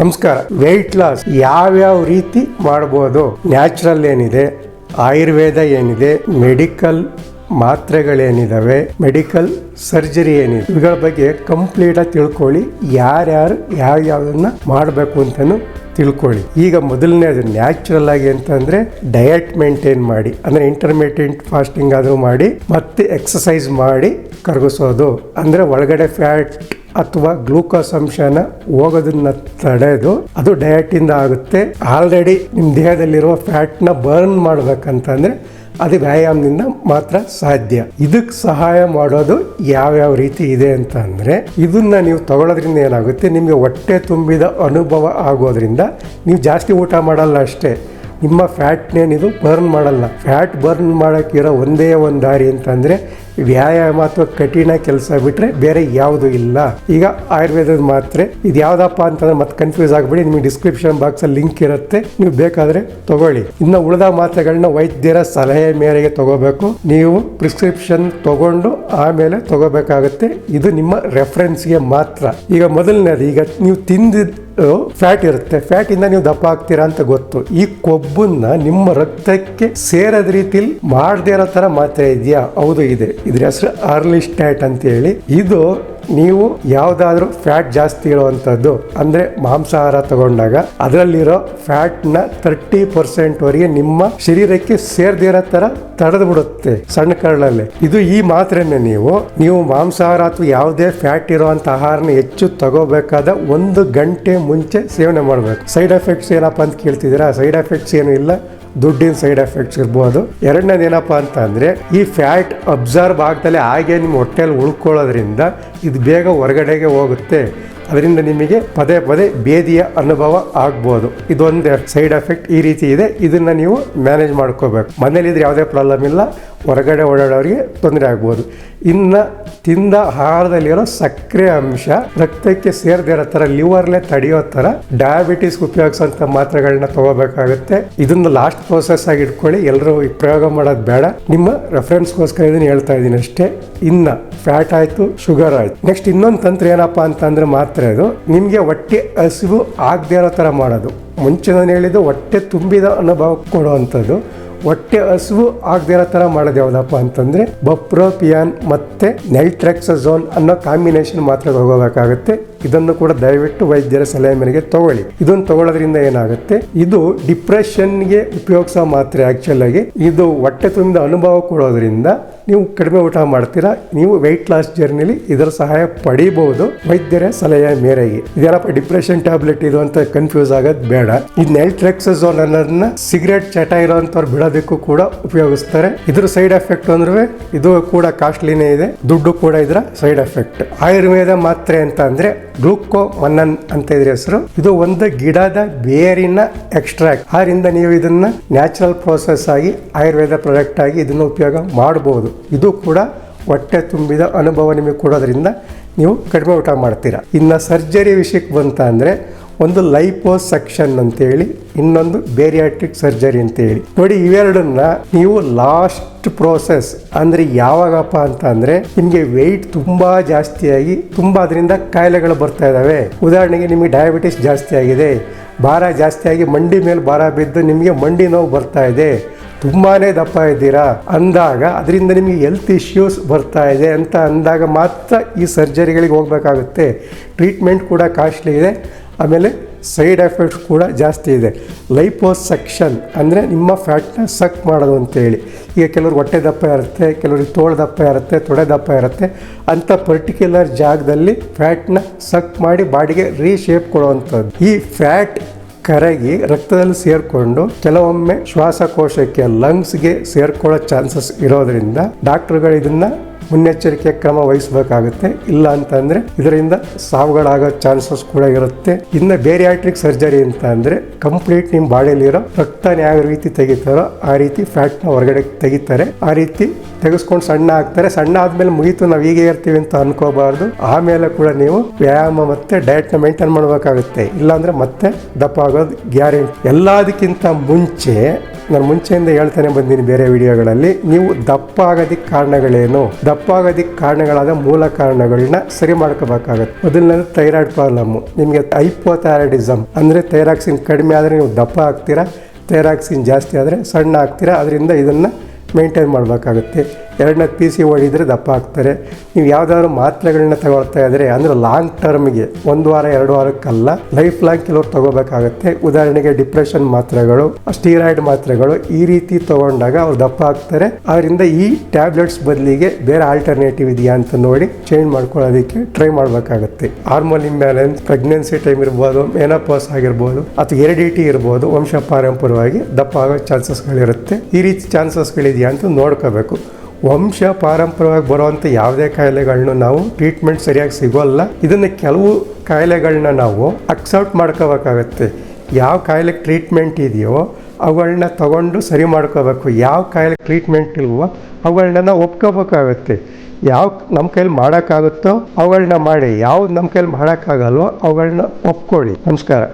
ನಮಸ್ಕಾರ. Weight loss ಯಾವ್ಯಾವ ರೀತಿ ಮಾಡ್ಬೋದು, ನ್ಯಾಚುರಲ್ ಏನಿದೆ, ಆಯುರ್ವೇದ ಏನಿದೆ, ಮೆಡಿಕಲ್ ಮಾತ್ರೆಗಳೇನಿದಾವೆ, ಮೆಡಿಕಲ್ ಸರ್ಜರಿ ಏನಿದೆ, ಇವುಗಳ ಬಗ್ಗೆ ಕಂಪ್ಲೀಟ್ ಆಗಿ ತಿಳ್ಕೊಳ್ಳಿ. ಯಾರ್ಯಾರು ಯಾವ್ಯಾವನ್ನ ಮಾಡಬೇಕು ಅಂತಲೂ ತಿಳ್ಕೊಳ್ಳಿ. ಈಗ ಮೊದಲನೇದು ನ್ಯಾಚುರಲ್ ಆಗಿ ಅಂತಂದ್ರೆ ಡಯಟ್ ಮೇಂಟೈನ್ ಮಾಡಿ, ಅಂದ್ರೆ ಇಂಟರ್ಮಿಟೆಂಟ್ ಫಾಸ್ಟಿಂಗ್ ಆದರೂ ಮಾಡಿ, ಮತ್ತೆ ಎಕ್ಸಸೈಸ್ ಮಾಡಿ ಕರಗಿಸೋದು. ಅಂದ್ರೆ ಒಳಗಡೆ ಫ್ಯಾಟ್ ಅಥವಾ ಗ್ಲೂಕೋಸ್ ಅಂಶನ ಹೋಗೋದನ್ನ ತಡೆದು ಅದು ಡಯಟ್ ಇಂದ ಆಗುತ್ತೆ. ಆಲ್ರೆಡಿ ನಿಮ್ಮ ದೇಹದಲ್ಲಿರುವ ಫ್ಯಾಟ್ನ ಬರ್ನ್ ಮಾಡ್ಬೇಕಂತಂದ್ರೆ ಅದು ವ್ಯಾಯಾಮದಿಂದ ಮಾತ್ರ ಸಾಧ್ಯ. ಇದಕ್ಕೆ ಸಹಾಯ ಮಾಡೋದು ಯಾವ್ಯಾವ ರೀತಿ ಇದೆ ಅಂತ ಅಂದ್ರೆ, ಇದನ್ನ ನೀವು ತಗೊಳ್ಳೋದ್ರಿಂದ ಏನಾಗುತ್ತೆ, ನಿಮಗೆ ಹೊಟ್ಟೆ ತುಂಬಿದ ಅನುಭವ ಆಗೋದ್ರಿಂದ ನೀವು ಜಾಸ್ತಿ ಊಟ ಮಾಡಲ್ಲ ಅಷ್ಟೇ, ನಿಮ್ಮ ಫ್ಯಾಟ್ನೇನಿದು ಬರ್ನ್ ಮಾಡಲ್ಲ. ಫ್ಯಾಟ್ ಬರ್ನ್ ಮಾಡೋಕ್ಕಿರೋ ಒಂದೇ ಒಂದು ದಾರಿ ಅಂತಂದರೆ ವ್ಯಾಯಾಮ ಅಥವಾ ಕಠಿಣ ಕೆಲಸ ಬಿಟ್ಟರೆ ಬೇರೆ ಯಾವುದು ಇಲ್ಲ. ಈಗ ಆಯುರ್ವೇದದ ಮಾತ್ರೆ ಇದು ಯಾವುದಪ್ಪ ಅಂತಂದ್ರೆ ಮತ್ತೆ ಕನ್ಫ್ಯೂಸ್ ಆಗಿಬಿಡಿ, ನಿಮಗೆ ಡಿಸ್ಕ್ರಿಪ್ಷನ್ ಬಾಕ್ಸಲ್ಲಿ ಲಿಂಕ್ ಇರುತ್ತೆ, ನೀವು ಬೇಕಾದರೆ ತಗೊಳ್ಳಿ. ಇನ್ನು ಉಳಿದ ಮಾತ್ರೆಗಳನ್ನ ವೈದ್ಯರ ಸಲಹೆ ಮೇರೆಗೆ ತಗೋಬೇಕು. ನೀವು ಪ್ರಿಸ್ಕ್ರಿಪ್ಷನ್ ತಗೊಂಡು ಆಮೇಲೆ ತಗೋಬೇಕಾಗುತ್ತೆ. ಇದು ನಿಮ್ಮ ರೆಫರೆನ್ಸ್ಗೆ ಮಾತ್ರ. ಈಗ ಮೊದಲನೇದು, ಈಗ ನೀವು ತಿಂದಿದ್ದು ಫ್ಯಾಟ್ ಇರುತ್ತೆ, ಫ್ಯಾಟ್ ಇಂದ ನೀವು ದಪ್ಪ ಆಗ್ತೀರಾ ಅಂತ ಗೊತ್ತು. ಈ ಕೊಬ್ಬನ್ನ ನಿಮ್ಮ ರಕ್ತಕ್ಕೆ ಸೇರದ ರೀತಿಲಿ ಮಾಡದೇ ಇರೋ ತರ ಮಾತ್ರೆ ಇದೆಯಾ? ಹೌದು ಇದೆ. ಇದ್ರ ಹೆಸರು ಆರ್ಲಿಸ್ಟ್ಯಾಟ್ ಅಂತ ಹೇಳಿ. ಇದು ನೀವು ಯಾವುದಾದ್ರೂ ಫ್ಯಾಟ್ ಜಾಸ್ತಿ ಇರುವಂಥದ್ದು ಅಂದ್ರೆ ಮಾಂಸಾಹಾರ ತಗೊಂಡಾಗ ಅದರಲ್ಲಿರೋ ಫ್ಯಾಟ್ನ 30% ವರೆಗೆ ನಿಮ್ಮ ಶರೀರಕ್ಕೆ ಸೇರ್ದೇ ಇರೋ ತರ ತಡೆದು ಬಿಡುತ್ತೆ ಸಣ್ಣ ಕರಳಲ್ಲಿ. ಇದು ಈ ಮಾತ್ರೆನೇ ನೀವು ಮಾಂಸಾಹಾರ ಅಥವಾ ಯಾವುದೇ ಫ್ಯಾಟ್ ಇರುವಂತ ಆಹಾರನ ಹೆಚ್ಚು ತಗೋಬೇಕಾದ 1 ಗಂಟೆ ಮುಂಚೆ ಸೇವನೆ ಮಾಡಬೇಕು. ಸೈಡ್ ಎಫೆಕ್ಟ್ಸ್ ಏನಪ್ಪಾ ಅಂತ ಕೇಳ್ತಿದ್ದೀರಾ? ಸೈಡ್ ಎಫೆಕ್ಟ್ಸ್ ಏನು ಇಲ್ಲ, ದುಡ್ಡಿನ ಸೈಡ್ ಎಫೆಕ್ಟ್ಸ್ ಇರ್ಬೋದು. ಎರಡನೇದು ಏನಪ್ಪಾ ಅಂತ ಅಂದ್ರೆ, ಈ ಫ್ಯಾಟ್ ಅಬ್ಸರ್ವ್ ಆಗ್ದಲೇ ಹಾಗೆ ನಿಮ್ಮ ಹೊಟ್ಟೆಯಲ್ಲಿ ಉಳ್ಕೊಳ್ಳೋದ್ರಿಂದ ಇದು ಬೇಗ ಹೊರಗಡೆಗೆ ಹೋಗುತ್ತೆ. ಅದರಿಂದ ನಿಮಗೆ ಪದೇ ಪದೇ ಬೇದಿಯ ಅನುಭವ ಆಗ್ಬೋದು. ಇದೊಂದು ಸೈಡ್ ಎಫೆಕ್ಟ್ ಈ ರೀತಿ ಇದೆ. ಇದನ್ನ ನೀವು ಮ್ಯಾನೇಜ್ ಮಾಡ್ಕೋಬೇಕು. ಮನೇಲಿದ್ರೆ ಯಾವುದೇ ಪ್ರಾಬ್ಲಮ್ ಇಲ್ಲ, ಹೊರಗಡೆ ಓಡಾಡೋರಿಗೆ ತೊಂದರೆ ಆಗ್ಬೋದು. ಇನ್ನು ತಿಂದ ಆಹಾರದಲ್ಲಿರೋ ಸಕ್ಕರೆ ಅಂಶ ರಕ್ತಕ್ಕೆ ಸೇರದೇ ಇರೋ ಥರ, ಲಿವರ್ಲೆ ತಡೆಯೋ ಥರ ಡಯಾಬಿಟಿಸ್ ಉಪಯೋಗಿಸೋಂಥ ಮಾತ್ರೆಗಳನ್ನ ತಗೋಬೇಕಾಗುತ್ತೆ. ಇದನ್ನ ಲಾಸ್ಟ್ ಪ್ರೋಸೆಸ್ ಆಗಿ ಇಟ್ಕೊಳ್ಳಿ. ಎಲ್ಲರೂ ಪ್ರಯೋಗ ಮಾಡೋದು ಬೇಡ, ನಿಮ್ಮ ರೆಫರೆನ್ಸ್ಗೋಸ್ಕರ ಇದನ್ನು ಹೇಳ್ತಾ ಇದ್ದೀನಿ ಅಷ್ಟೇ. ಇನ್ನು ಫ್ಯಾಟ್ ಆಯಿತು, ಶುಗರ್ ಆಯಿತು. ನೆಕ್ಸ್ಟ್ ಇನ್ನೊಂದು ತಂತ್ರ ಏನಪ್ಪಾ ಅಂತಂದ್ರೆ, ಮಾತ್ರೆ ಅದು ನಿಮಗೆ ಹೊಟ್ಟೆ ಹಸಿವು ಆಗದೇ ಇರೋ ಥರ ಮಾಡೋದು. ಮುಂಚೆ ನಾನು ಹೇಳಿದ್ದು ಹೊಟ್ಟೆ ತುಂಬಿದ ಅನುಭವ ಕೊಡುವಂಥದ್ದು. ಹೊಟ್ಟೆ ಹಸಿವು ಆಗದೇ ಇರೋ ಥರ ಮಾಡೋದು ಯಾವುದಪ್ಪ ಅಂತಂದರೆ ಬಪ್ರೋಪಿಯಾನ್ ಮತ್ತು ನೈಟ್ರೆಕ್ಸಜೋನ್ ಅನ್ನೋ ಕಾಂಬಿನೇಷನ್ ಮಾತ್ರೆ ತಗೋಬೇಕಾಗುತ್ತೆ. ಇದನ್ನು ಕೂಡ ದಯವಿಟ್ಟು ವೈದ್ಯರ ಸಲಹೆ ಮೇರೆಗೆ ತಗೊಳ್ಳಿ. ಇದನ್ನು ತಗೊಳ್ಳೋದ್ರಿಂದ ಏನಾಗುತ್ತೆ, ಇದು ಡಿಪ್ರೆಷನ್ಗೆ ಉಪಯೋಗಿಸೋ ಮಾತ್ರೆ. ಆ್ಯಕ್ಚುಲ್ ಆಗಿ ಇದು ಹೊಟ್ಟೆ ತುಂಬಿದ ಅನುಭವ ಕೊಡೋದ್ರಿಂದ ನೀವು ಕಡಿಮೆ ಊಟ ಮಾಡ್ತೀರಾ. ನೀವು ವೆಯ್ಟ್ ಲಾಸ್ ಜರ್ನಿಲಿ ಇದರ ಸಹಾಯ ಪಡಿಬಹುದು ವೈದ್ಯರ ಸಲಹೆಯ ಮೇರೆಗೆ. ಇದೇನಪ್ಪ ಡಿಪ್ರೆಷನ್ ಟ್ಯಾಬ್ಲೆಟ್ ಇದು ಅಂತ ಕನ್ಫ್ಯೂಸ್ ಆಗೋದು ಬೇಡ. ಈ ನೈಟ್ರೆಕ್ಸಜೋನ್ ಅನ್ನೋದನ್ನ ಸಿಗರೇಟ್ ಚಟ ಇರೋಂಥವ್ರು ಬಿಡೋದಕ್ಕೂ ಕೂಡ ಉಪಯೋಗಿಸ್ತಾರೆ. ಇದ್ರ ಸೈಡ್ ಎಫೆಕ್ಟ್ ಅಂದ್ರೆ ಇದು ಕೂಡ ಕಾಸ್ಟ್ಲಿನೇ ಇದೆ, ದುಡ್ಡು ಕೂಡ ಇದರ ಸೈಡ್ ಎಫೆಕ್ಟ್. ಆಯುರ್ವೇದ ಮಾತ್ರೆ ಅಂತ ಅಂದ್ರೆ ಗ್ಲೂಕೋಮನನ್ ಅಂತ ಇದ್ರ ಹೆಸರು. ಇದು ಒಂದು ಗಿಡದ ಬೇರಿನ ಎಕ್ಸ್ಟ್ರಾಕ್ಟ್. ಆದ್ರಿಂದ ನೀವು ಇದನ್ನ ನ್ಯಾಚುರಲ್ ಪ್ರೋಸೆಸ್ ಆಗಿ ಆಯುರ್ವೇದ ಪ್ರಾಡಕ್ಟ್ ಆಗಿ ಇದನ್ನು ಉಪಯೋಗ ಮಾಡಬಹುದು. ಇದು ಕೂಡ ಹೊಟ್ಟೆ ತುಂಬಿದ ಅನುಭವ ನಿಮಗೆ ಕೊಡೋದ್ರಿಂದ ನೀವು ಕಡಿಮೆ ಊಟ ಮಾಡ್ತೀರಾ. ಇನ್ನು ಸರ್ಜರಿ ವಿಷಯಕ್ಕೆ ಬಂತ ಅಂದರೆ, ಒಂದು ಲೈಪೋಸೆಕ್ಷನ್ ಅಂತೇಳಿ, ಇನ್ನೊಂದು ಬೇರಿಯಾಟ್ರಿಕ್ ಸರ್ಜರಿ ಅಂತೇಳಿ. ನೋಡಿ, ಇವೆರಡನ್ನ ನೀವು ಲಾಸ್ಟ್ ಪ್ರೋಸೆಸ್ ಅಂದರೆ ಯಾವಾಗಪ್ಪ ಅಂತ ಅಂದರೆ, ನಿಮಗೆ ವೆಯ್ಟ್ ತುಂಬ ಜಾಸ್ತಿಯಾಗಿ ಅದರಿಂದ ಕಾಯಿಲೆಗಳು ಬರ್ತಾ ಇದ್ದಾವೆ. ಉದಾಹರಣೆಗೆ ನಿಮಗೆ ಡಯಾಬಿಟಿಸ್ ಜಾಸ್ತಿ ಆಗಿದೆ, ಭಾರ ಜಾಸ್ತಿಯಾಗಿ ಮಂಡಿ ಮೇಲೆ ಭಾರ ಬಿದ್ದು ನಿಮಗೆ ಮಂಡಿ ನೋವು ಬರ್ತಾ ಇದೆ, ತುಂಬಾ ದಪ್ಪ ಇದ್ದೀರಾ ಅಂದಾಗ, ಅದರಿಂದ ನಿಮಗೆ ಹೆಲ್ತ್ ಇಶ್ಯೂಸ್ ಬರ್ತಾ ಇದೆ ಅಂತ ಅಂದಾಗ ಮಾತ್ರ ಈ ಸರ್ಜರಿಗಳಿಗೆ ಹೋಗಬೇಕಾಗುತ್ತೆ. ಟ್ರೀಟ್ಮೆಂಟ್ ಕೂಡ ಕಾಸ್ಟ್ಲಿ ಇದೆ, ಆಮೇಲೆ ಸೈಡ್ ಎಫೆಕ್ಟ್ಸ್ ಕೂಡ ಜಾಸ್ತಿ ಇದೆ. ಲೈಪೋಸೆಕ್ಷನ್ ಅಂದರೆ ನಿಮ್ಮ ಫ್ಯಾಟ್ನ ಸಕ್ ಮಾಡೋದು ಅಂತೇಳಿ. ಈಗ ಕೆಲವ್ರಿಗೆ ಹೊಟ್ಟೆ ದಪ್ಪ ಇರುತ್ತೆ, ಕೆಲವ್ರಿಗೆ ತೋಳು ದಪ್ಪ ಇರುತ್ತೆ, ತೊಡೆ ದಪ್ಪ ಇರುತ್ತೆ. ಅಂಥ ಪರ್ಟಿಕ್ಯುಲರ್ ಜಾಗದಲ್ಲಿ ಫ್ಯಾಟ್ನ ಸಕ್ ಮಾಡಿ ಬಾಡಿಗೆ ರೀಶೇಪ್ ಕೊಡುವಂಥದ್ದು. ಈ ಫ್ಯಾಟ್ ಕರಗಿ ರಕ್ತದಲ್ಲಿ ಸೇರಿಕೊಂಡು ಕೆಲವೊಮ್ಮೆ ಶ್ವಾಸಕೋಶಕ್ಕೆ, ಲಂಗ್ಸ್ಗೆ ಸೇರ್ಕೊಳ್ಳೋ ಚಾನ್ಸಸ್ ಇರೋದ್ರಿಂದ ಡಾಕ್ಟರ್ಗಳು ಇದನ್ನ ಮುನ್ನೆಚ್ಚರಿಕೆ ಕ್ರಮ ವಹಿಸಬೇಕಾಗುತ್ತೆ. ಇಲ್ಲ ಅಂತಂದ್ರೆ ಇದರಿಂದ ಸಾವುಗಳಾಗೋ ಚಾನ್ಸಸ್ ಕೂಡ ಇರುತ್ತೆ. ಇನ್ನು ಬೇರಿಯಾಟ್ರಿಕ್ ಸರ್ಜರಿ ಅಂತ ಅಂದ್ರೆ ಕಂಪ್ಲೀಟ್ ನಿಮ್ಮ ಬಾಡಿಯಲ್ಲಿರೋ ರಕ್ತನ ಯಾವ ರೀತಿ ತೆಗಿತಾರೋ ಆ ರೀತಿ ಫ್ಯಾಟ್ನ ಹೊರಗಡೆ ತೆಗಿತಾರೆ. ಆ ರೀತಿ ತೆಗೆಸ್ಕೊಂಡು ಸಣ್ಣ ಆಗ್ತಾರೆ. ಸಣ್ಣ ಆದ್ಮೇಲೆ ಮುಗೀತು ನಾವು ಹೀಗೆ ಇರ್ತೀವಿ ಅಂತ ಅನ್ಕೋಬಾರ್ದು. ಆಮೇಲೆ ಕೂಡ ನೀವು ವ್ಯಾಯಾಮ ಮತ್ತೆ ಡಯಟ್ನ ಮೇಂಟೈನ್ ಮಾಡಬೇಕಾಗುತ್ತೆ. ಇಲ್ಲಾಂದ್ರೆ ಮತ್ತೆ ದಪ್ಪ ಆಗೋದು ಗ್ಯಾರಂಟಿ. ಎಲ್ಲದಕ್ಕಿಂತ ಮುಂಚೆ ನಾನು ಮುಂಚೆಯಿಂದ ಹೇಳ್ತಾನೆ ಬಂದೀನಿ ಬೇರೆ ವಿಡಿಯೋಗಳಲ್ಲಿ, ನೀವು ದಪ್ಪ ಆಗೋದಕ್ಕೆ ಕಾರಣಗಳೇನು, ದಪ್ಪ ಆಗೋದಕ್ಕೆ ಕಾರಣಗಳಾದ ಮೂಲ ಕಾರಣಗಳನ್ನ ಸರಿ ಮಾಡ್ಕೋಬೇಕಾಗತ್ತೆ. ಮೊದಲನೇದು ಥೈರಾಯ್ಡ್ ಪ್ರಾಬ್ಲಮ್ಮು. ನಿಮಗೆ ಹೈಪೋಥೈರಾಯ್ಡಿಸಮ್ ಅಂದರೆ ಥೈರಾಕ್ಸಿನ್ ಕಡಿಮೆ ಆದರೆ ನೀವು ದಪ್ಪ ಆಗ್ತೀರಾ, ಥೈರಾಕ್ಸಿನ್ ಜಾಸ್ತಿ ಆದರೆ ಸಣ್ಣ ಆಗ್ತೀರಾ. ಅದರಿಂದ ಇದನ್ನು ಮೇಂಟೈನ್ ಮಾಡಬೇಕಾಗುತ್ತೆ. ಎರಡನೇ PCOD ಇದ್ದರೆ ದಪ್ಪ ಆಗ್ತಾರೆ. ನೀವು ಯಾವುದಾದ್ರು ಮಾತ್ರೆಗಳನ್ನ ತಗೊಳ್ತಾ ಇದ್ದರೆ ಅಂದರೆ ಲಾಂಗ್ ಟರ್ಮ್ಗೆ 1 ವಾರ 2 ವಾರಕ್ಕಲ್ಲ, ಲೈಫ್ ಲಾಂಗ್ ಕೆಲವ್ರು ತಗೋಬೇಕಾಗುತ್ತೆ. ಉದಾಹರಣೆಗೆ ಡಿಪ್ರೆಷನ್ ಮಾತ್ರೆಗಳು, ಸ್ಟೀರಾಯ್ಡ್ ಮಾತ್ರೆಗಳು ಈ ರೀತಿ ತಗೊಂಡಾಗ ಅವ್ರು ದಪ್ಪ ಆಗ್ತಾರೆ. ಅದರಿಂದ ಈ ಟ್ಯಾಬ್ಲೆಟ್ಸ್ ಬದಲಿಗೆ ಬೇರೆ ಆಲ್ಟರ್ನೇಟಿವ್ ಇದೆಯಾ ಅಂತ ನೋಡಿ ಚೇಂಜ್ ಮಾಡ್ಕೊಳ್ಳೋದಕ್ಕೆ ಟ್ರೈ ಮಾಡಬೇಕಾಗುತ್ತೆ. ಹಾರ್ಮೋನ್ ಇಂಬ್ಯಾಲೆನ್ಸ್, ಪ್ರೆಗ್ನೆನ್ಸಿ ಟೈಮ್ ಇರ್ಬೋದು, ಮೆನೋಪಾಸ್ ಆಗಿರ್ಬೋದು, ಅಥವಾ ಹೆರಿಡಿಟಿ ಇರ್ಬೋದು, ವಂಶ ಪಾರಂಪರ್ಯವಾಗಿ ದಪ್ಪ ಆಗೋ ಚಾನ್ಸಸ್ಗಳಿರುತ್ತೆ. ಈ ರೀತಿ ಚಾನ್ಸಸ್ಗಳಿದೆಯಾ ಅಂತ ನೋಡ್ಕೋಬೇಕು. ವಂಶ ಪಾರಂಪರ್ಯವಾಗಿ ಬರುವಂಥ ಯಾವುದೇ ಕಾಯಿಲೆಗಳನ್ನ ನಾವು ಟ್ರೀಟ್ಮೆಂಟ್ ಸರಿಯಾಗಿ ಸಿಗೋಲ್ಲ. ಇದನ್ನು ಕೆಲವು ಕಾಯಿಲೆಗಳನ್ನ ನಾವು ಅಕ್ಸೆಪ್ಟ್ ಮಾಡ್ಕೋಬೇಕಾಗತ್ತೆ. ಯಾವ ಕಾಯಿಲೆಗೆ ಟ್ರೀಟ್ಮೆಂಟ್ ಇದೆಯೋ ಅವುಗಳನ್ನ ತಗೊಂಡು ಸರಿ ಮಾಡ್ಕೋಬೇಕು. ಯಾವ ಕಾಯಿಲೆ ಟ್ರೀಟ್ಮೆಂಟ್ ಇಲ್ವೋ ಅವುಗಳನ್ನ ನಾವು ಒಪ್ಕೋಬೇಕಾಗತ್ತೆ. ಯಾವ ನಮ್ಮ ಕೈಲಿ ಮಾಡೋಕ್ಕಾಗುತ್ತೋ ಅವುಗಳನ್ನ ಮಾಡಿ, ಯಾವ್ದು ನಮ್ಮ ಕೈಲಿ ಮಾಡೋಕ್ಕಾಗಲ್ವೋ ಅವುಗಳನ್ನ ಒಪ್ಕೊಳ್ಳಿ. ನಮಸ್ಕಾರ.